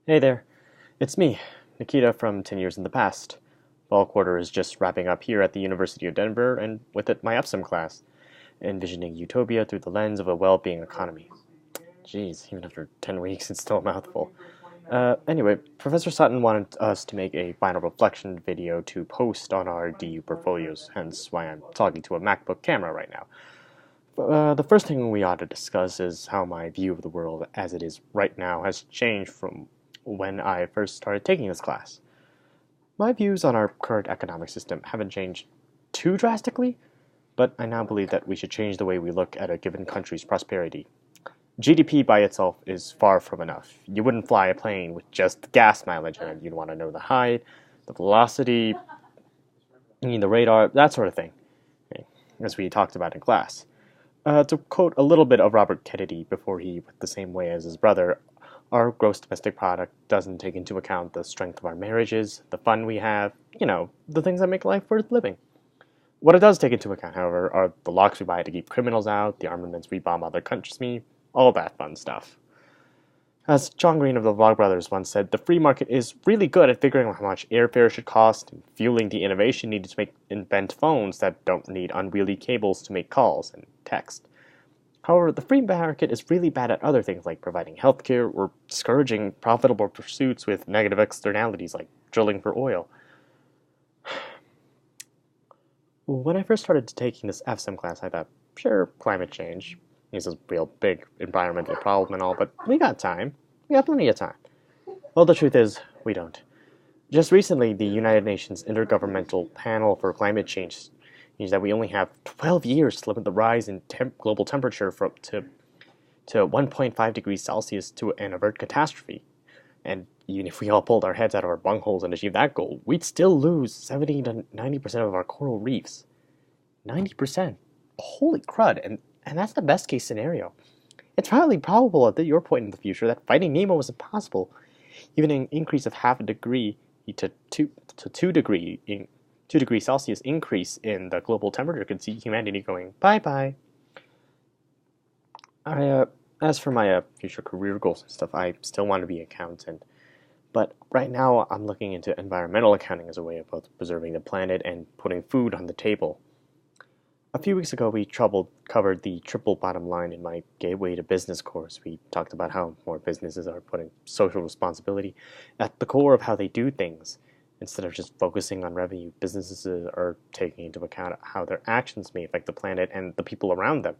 Hey there, it's me, Nikita from 10 Years in the Past. Fall quarter is just wrapping up here at the University of Denver, and with it, my FSEM class, envisioning utopia through the lens of a well-being economy. Jeez, even after 10 weeks, it's still a mouthful. Anyway, Professor Sutton wanted us to make a final reflection video to post on our DU portfolios, hence why I'm talking to a MacBook camera right now. The first thing we ought to discuss is how my view of the world as it is right now has changed from when I first started taking this class. My views on our current economic system haven't changed too drastically, but I now believe that we should change the way we look at a given country's prosperity. GDP by itself is far from enough. You wouldn't fly a plane with just gas mileage, and you'd want to know the height, the velocity, the radar, that sort of thing, as we talked about in class. To quote a little bit of Robert Kennedy before he went the same way as his brother, our gross domestic product doesn't take into account the strength of our marriages, the fun we have, the things that make life worth living. What it does take into account, however, are the locks we buy to keep criminals out, the armaments we bomb other countries with, all that fun stuff. As John Green of the Vlogbrothers once said, the free market is really good at figuring out how much airfare should cost and fueling the innovation needed to invent phones that don't need unwieldy cables to make calls and text. However, the free market is really bad at other things like providing healthcare or discouraging profitable pursuits with negative externalities like drilling for oil. When I first started taking this FSEM class, I thought, sure, climate change is a real big environmental problem and all, but we got time. We got plenty of time. Well, the truth is, we don't. Just recently, the United Nations Intergovernmental Panel for Climate Change means that we only have 12 years to limit the rise in global temperature to 1.5 degrees Celsius to an avert catastrophe. And even if we all pulled our heads out of our bungholes and achieved that goal, we'd still lose 70 to 90% of our coral reefs. 90%. Holy crud. And that's the best case scenario. It's highly probable at your point in the future that Finding Nemo was impossible. Even an increase of half a degree to 2 degrees Celsius increase in the global temperature could see humanity going bye-bye. As for my future career goals and stuff, I still want to be an accountant. But right now, I'm looking into environmental accounting as a way of both preserving the planet and putting food on the table. A few weeks ago, we covered the triple bottom line in my Gateway to Business course. We talked about how more businesses are putting social responsibility at the core of how they do things. Instead of just focusing on revenue, businesses are taking into account how their actions may affect the planet and the people around them.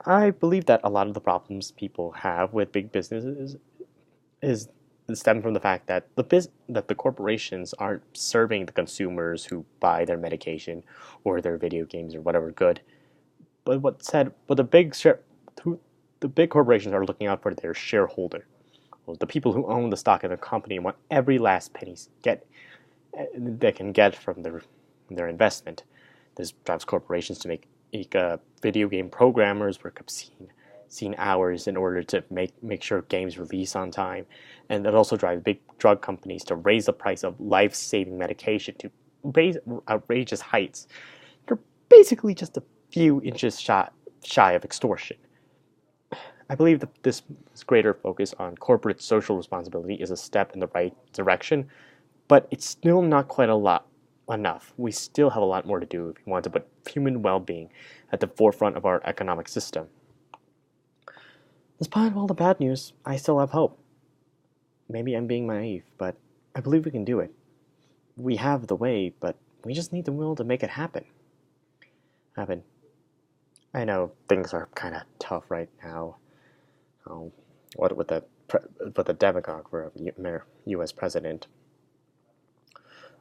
I believe that a lot of the problems people have with big businesses stem from the fact that the corporations aren't serving the consumers who buy their medication or their video games or whatever good. But the big corporations are looking out for their shareholder. Well, the people who own the stock in a company want every last penny they can get from their investment. This drives corporations to make video game programmers work obscene hours in order to make sure games release on time, and it also drives big drug companies to raise the price of life-saving medication to outrageous heights. They're basically just a few inches shy of extortion. I believe that this greater focus on corporate social responsibility is a step in the right direction, but it's still not quite enough. We still have a lot more to do if we want to put human well-being at the forefront of our economic system. Despite all the bad news, I still have hope. Maybe I'm being naive, but I believe we can do it. We have the way, but we just need the will to make it happen. I know things are kind of tough right now. What with the demagogue for a U.S. president.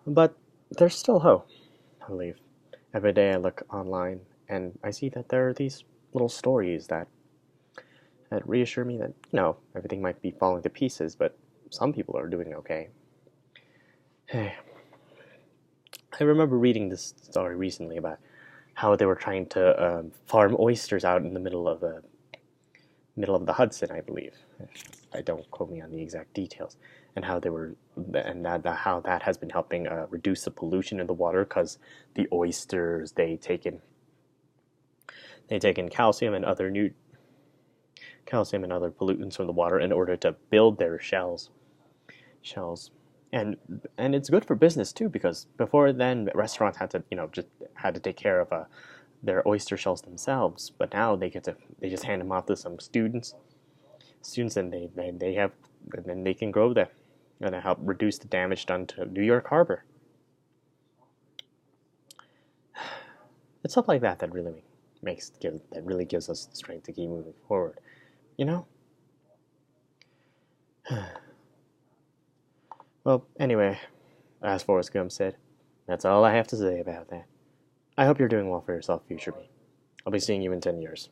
But there's still hope, I believe. Every day I look online and I see that there are these little stories that reassure me that, everything might be falling to pieces, but some people are doing okay. Hey, I remember reading this story recently about how they were trying to farm oysters out in the middle of the Hudson, I believe. I don't quote me on the exact details, and how how that has been helping reduce the pollution in the water because the oysters they take in calcium and other calcium and other pollutants from the water in order to build their shells. And it's good for business too, because before then restaurants had to just had to take care of their oyster shells themselves, but now they just hand them off to some students, and then they can grow them and help reduce the damage done to New York Harbor. It's stuff like that that really gives us strength to keep moving forward. You know. Well, anyway, as Forrest Gump said, that's all I have to say about that. I hope you're doing well for yourself, future me. I'll be seeing you in 10 years.